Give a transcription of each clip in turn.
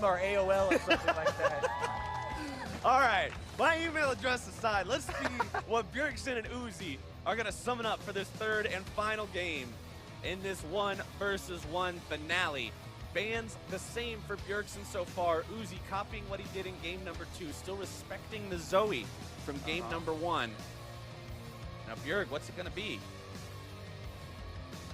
Gmail or AOL or something like that. All right, my email address aside, let's see what Bjergsen and Uzi are going to summon up for this third and final game in this 1v1 finale. Bans the same for Bjergsen so far. Uzi copying what he did in game number 2, still respecting the Zoe from game number 1. Now, Bjerg, what's it going to be?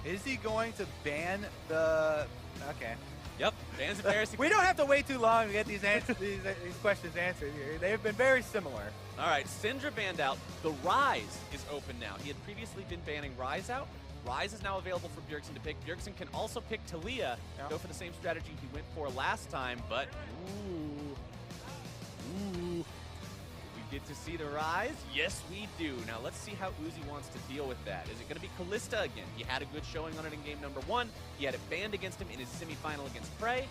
Is he going to ban the... Okay. Yep, bans embarrassing. We don't have to wait too long to get these questions answered here. They've been very similar. All right, Syndra banned out. The Ryze is open now. He had previously been banning Ryze out. Ryze is now available for Bjergsen to pick. Bjergsen can also pick Talia, go for the same strategy he went for last time, but ooh. We get to see the Ryze? Yes, we do. Now let's see how Uzi wants to deal with that. Is it going to be Kalista again? He had a good showing on it in game number 1. He had it banned against him in his semifinal against Prey.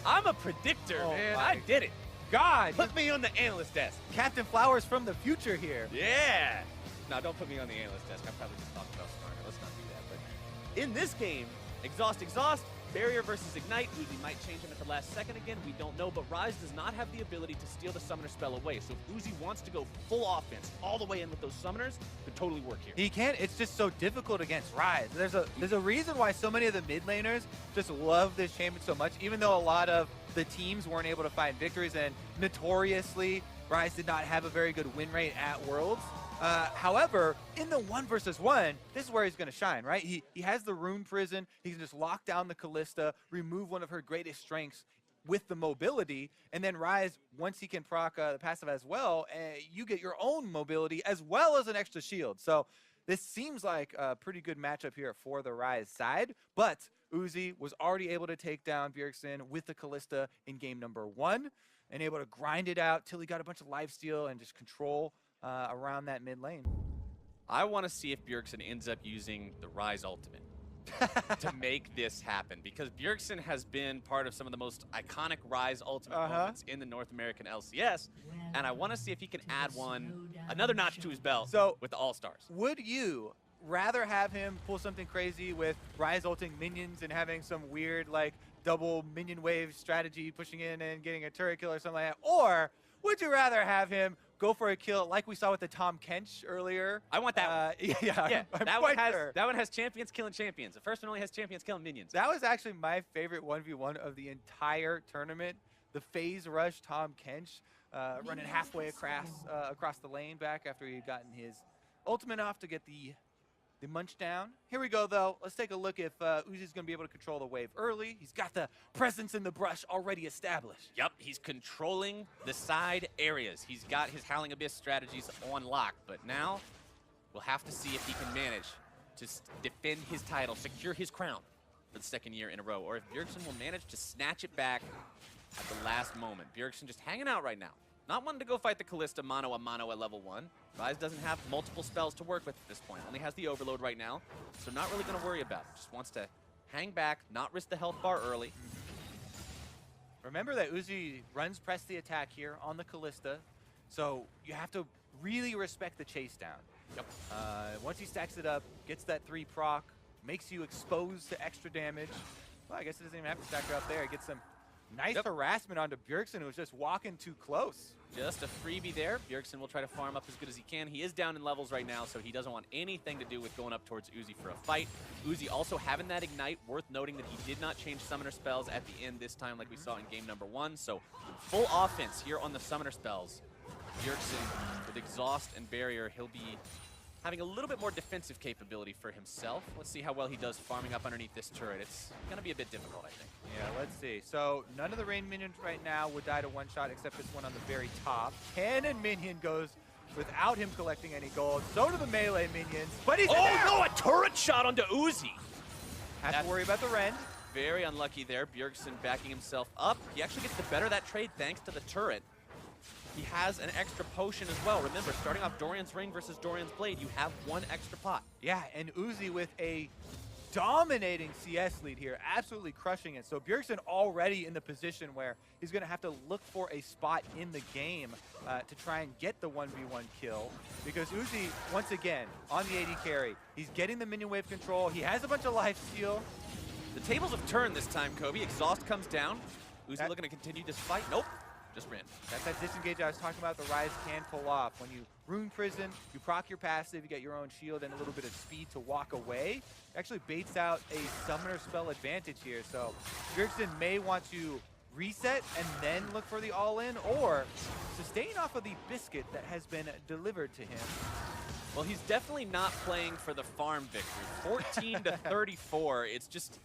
I'm a predictor, man. I did it. God, Put me on the analyst desk. Captain Flowers from the future here. Yeah. No, don't put me on the analyst desk. I probably just talked about smarter. Let's not do that. But in this game, exhaust, barrier versus ignite. Uzi might change him at the last second again. We don't know, but Ryze does not have the ability to steal the summoner spell away. So if Uzi wants to go full offense all the way in with those summoners, could totally work here. He can. It's just so difficult against Ryze. There's a reason why so many of the mid laners just love this champion so much, even though a lot of the teams weren't able to find victories, and notoriously, Ryze did not have a very good win rate at Worlds. However, in the 1v1, this is where he's going to shine, right? He has the Rune Prison. He can just lock down the Kalista, remove one of her greatest strengths with the mobility, and then Ryze, once he can proc the passive as well, you get your own mobility as well as an extra shield. So this seems like a pretty good matchup here for the Ryze side, but Uzi was already able to take down Bjergsen with the Kalista in game number 1 and able to grind it out till he got a bunch of lifesteal and just control around that mid lane. I want to see if Bjergsen ends up using the Ryze ultimate to make this happen, because Bjergsen has been part of some of the most iconic Ryze ultimate moments in the North American LCS, and I want to see if he can add another notch to his belt with the All-Stars. Would you rather have him pull something crazy with Ryze ulting minions and having some weird like double minion wave strategy, pushing in and getting a turret kill or something like that, or would you rather have him go for a kill like we saw with the Tom Kench earlier? I want that one. Yeah, that one has champions killing champions. The first one only has champions killing minions. That was actually my favorite 1v1 of the entire tournament. The phase rush Tom Kench running halfway across the lane back after he had gotten his ultimate off to get the munch down. Here we go, though. Let's take a look if Uzi's going to be able to control the wave early. He's got the presence in the brush already established. Yep, he's controlling the side areas. He's got his Howling Abyss strategies on lock, but now we'll have to see if he can manage to defend his title, secure his crown for the second year in a row, or if Bjergsen will manage to snatch it back at the last moment. Bjergsen just hanging out right now. Not wanting to go fight the Kalista mano a mano at level 1. Ryze doesn't have multiple spells to work with at this point. Only has the Overload right now, so not really going to worry about it. Just wants to hang back, not risk the health bar early. Remember that Uzi runs press the attack here on the Kalista, so you have to really respect the chase down. Yep. Once he stacks it up, gets that 3 proc, makes you exposed to extra damage. Well, I guess it doesn't even have to stack her up there. It gets some nice harassment onto Bjergsen, who was just walking too close. Just a freebie there. Bjergsen will try to farm up as good as he can. He is down in levels right now, so he doesn't want anything to do with going up towards Uzi for a fight. Uzi also having that ignite. Worth noting that he did not change summoner spells at the end this time like we saw in game number 1. So full offense here on the summoner spells. Bjergsen with exhaust and barrier, he'll be having a little bit more defensive capability for himself. Let's see how well he does farming up underneath this turret. It's going to be a bit difficult, I think. Yeah, let's see. So none of the rain minions right now would die to one shot except this one on the very top. Cannon minion goes without him collecting any gold. So do the melee minions. But he's no, a turret shot onto Uzi. Has to worry about the rend. Very unlucky there. Bjergsen backing himself up. He actually gets the better of that trade thanks to the turret. He has an extra potion as well. Remember, starting off Dorian's Ring versus Dorian's Blade, you have 1 extra pot. Yeah, and Uzi with a dominating CS lead here, absolutely crushing it. So Bjergsen already in the position where he's going to have to look for a spot in the game to try and get the 1v1 kill. Because Uzi, once again, on the AD carry, he's getting the minion wave control. He has a bunch of life steal. The tables have turned this time, Kobe. Exhaust comes down. Uzi looking to continue this fight. Nope. Just ran. That's that disengage I was talking about the Ryze can pull off. When you rune prison, you proc your passive, you get your own shield and a little bit of speed to walk away. It actually baits out a summoner spell advantage here. So Bjergsen may want to reset and then look for the all-in, or sustain off of the biscuit that has been delivered to him. Well, he's definitely not playing for the farm victory. 14 to 34. It's just,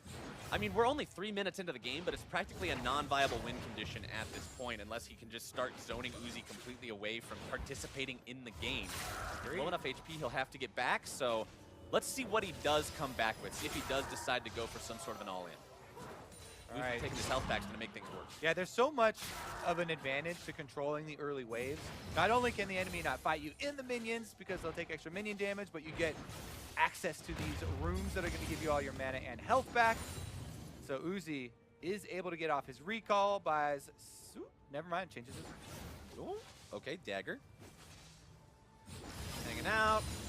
I mean, we're only 3 minutes into the game, but it's practically a non-viable win condition at this point, unless he can just start zoning Uzi completely away from participating in the game. Low enough HP, he'll have to get back, so let's see what he does come back with. See if he does decide to go for some sort of an all-in. Uzi taking his health back is going to make things worse. Yeah, there's so much of an advantage to controlling the early waves. Not only can the enemy not fight you in the minions because they'll take extra minion damage, but you get access to these rooms that are going to give you all your mana and health back. So Uzi is able to get off his recall, buys... Never mind, changes his... Ooh, okay, dagger.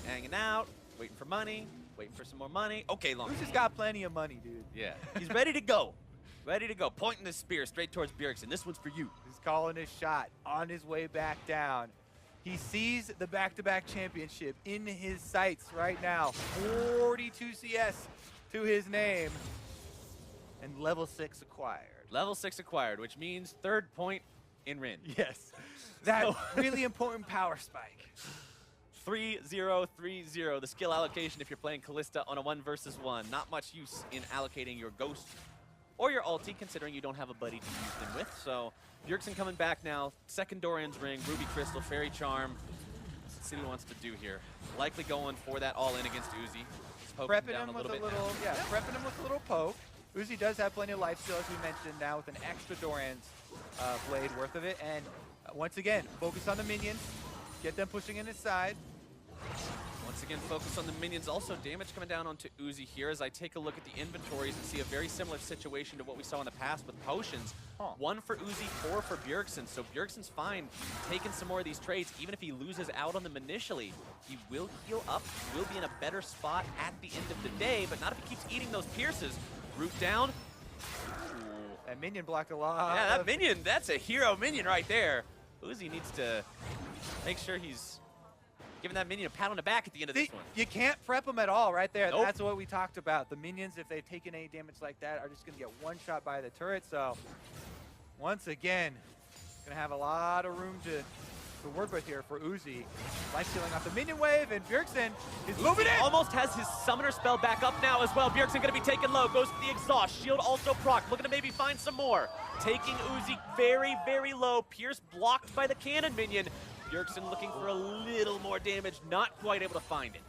Hanging out, waiting for money, waiting for some more money. Okay, long. Uzi's got plenty of money, dude. Yeah, he's ready to go. Ready to go. Pointing the spear straight towards Bjergsen. This one's for you. He's calling his shot on his way back down. He sees the back-to-back championship in his sights right now. 42 CS to his name. And level 6 acquired. Level 6 acquired, which means 3rd point in Rin. Yes. That really important power spike. 3-0-3-0. The skill allocation if you're playing Kalista on a 1 versus 1. Not much use in allocating your Ghost or your ulti, considering you don't have a buddy to use them with. So Bjergsen coming back now. Second Dorian's Ring, Ruby Crystal, Fairy Charm. That's what City wants to do here. Likely going for that all-in against Uzi. Prepping him with a little, prepping him with a little poke. Uzi does have plenty of life steal, as we mentioned, now with an extra Dorian's blade worth of it. And once again, focus on the minions. Get them pushing in his side. Once again, focus on the minions. Also, damage coming down onto Uzi here as I take a look at the inventories and see a very similar situation to what we saw in the past with potions. 1 for Uzi, 4 for Bjergsen. So Bjergsen's fine taking some more of these trades. Even if he loses out on them initially, he will heal up. He will be in a better spot at the end of the day, but not if he keeps eating those pierces. Root down. Ooh. That minion blocked a lot. Yeah, that minion, that's a hero minion right there. Uzi needs to make sure he's giving that minion a pat on the back at the end of this one. You can't prep them at all right there. Nope. That's what we talked about. The minions, if they've taken any damage like that, are just going to get one shot by the turret. So, once again, going to have a lot of room to work with here for Uzi. Life stealing off the minion wave, and Bjergsen is moving in. Almost has his summoner spell back up now as well. Bjergsen going to be taken low. Goes for the exhaust. Shield also proc. Looking to maybe find some more. Taking Uzi very, very low. Pierce blocked by the cannon minion. Bjergsen looking for a little more damage, not quite able to find it.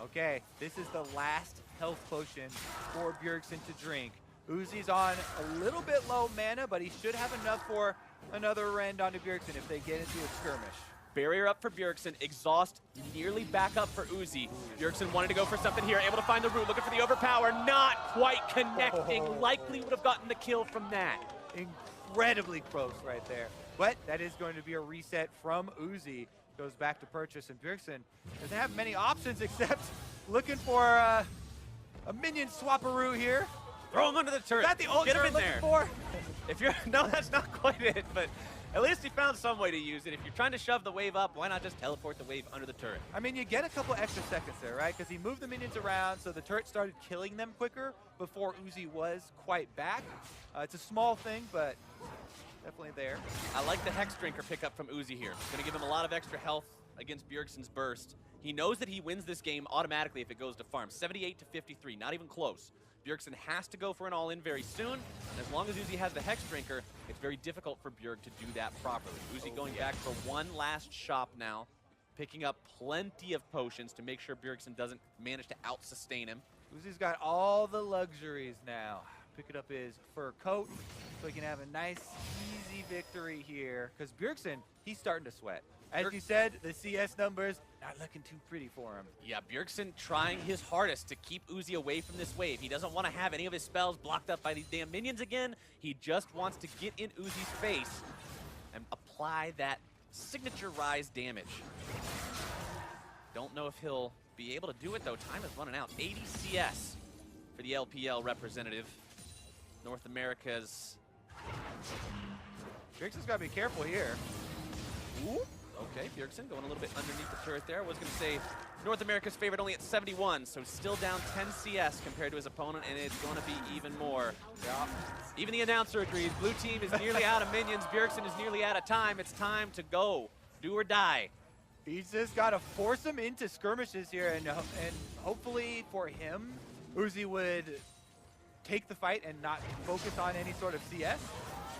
Okay, this is the last health potion for Bjergsen to drink. Uzi's on a little bit low mana, but he should have enough for another rend onto Bjergsen if they get into a skirmish. Barrier up for Bjergsen, exhaust nearly back up for Uzi. Bjergsen wanted to go for something here, able to find the root, looking for the overpower, not quite connecting. Likely would have gotten the kill from that. Incredibly close right there. But that is going to be a reset from Uzi. Goes back to purchase, and Bjergsen doesn't have many options except looking for a minion swapperoo here. Throw him under the turret. Is that the ult you're looking for? If you're no, that's not quite it, but at least he found some way to use it. If you're trying to shove the wave up, why not just teleport the wave under the turret? I mean, you get a couple extra seconds there, right? Because he moved the minions around, so the turret started killing them quicker before Uzi was quite back. It's a small thing, but definitely there. I like the Hex Drinker pickup from Uzi here. It's going to give him a lot of extra health against Bjergsen's burst. He knows that he wins this game automatically if it goes to farm. 78 to 53, not even close. Bjergsen has to go for an all-in very soon, and as long as Uzi has the Hex Drinker, it's very difficult for Bjerg to do that properly. Uzi going back for one last shop now, picking up plenty of potions to make sure Bjergsen doesn't manage to out-sustain him. Uzi's got all the luxuries now. Picking up his fur coat so he can have a nice, easy victory here. Because Bjergsen, he's starting to sweat. As you said, the CS numbers not looking too pretty for him. Yeah, Bjergsen trying his hardest to keep Uzi away from this wave. He doesn't want to have any of his spells blocked up by these damn minions again. He just wants to get in Uzi's face and apply that signature Ryze damage. Don't know if he'll be able to do it, though. Time is running out. 80 CS for the LPL representative. North America's... Bjergsen's got to be careful here. Ooh. Okay, Bjergsen going a little bit underneath the turret there. I was going to say North America's favorite only at 71, so still down 10 CS compared to his opponent, and it's going to be even more. Yeah. Even the announcer agrees. Blue team is nearly out of minions. Bjergsen is nearly out of time. It's time to go. Do or die. He's just got to force him into skirmishes here, and hopefully for him, Uzi would take the fight and not focus on any sort of CS.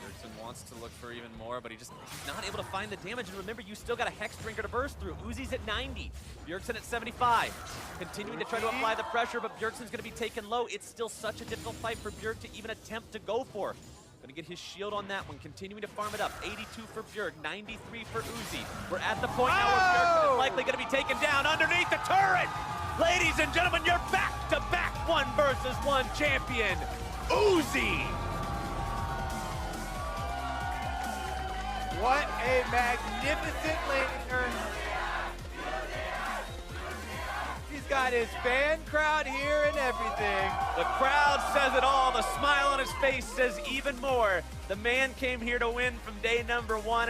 Bjergsen wants to look for even more, but he's not able to find the damage. And remember, you still got a Hex Drinker to burst through. Uzi's at 90. Bjergsen at 75. Continuing to try to apply the pressure, but Bjergsen's going to be taken low. It's still such a difficult fight for Bjerg to even attempt to go for. Going to get his shield on that one, continuing to farm it up. 82 for Bjerg, 93 for Uzi. We're at the point now where Bjergsen is likely going to be taken down underneath the turret. Ladies and gentlemen, your back-to-back 1 versus 1 champion, Uzi. What a magnificent laner. He's got his fan crowd here and everything. The crowd says it all. The smile on his face says even more. The man came here to win from day number 1.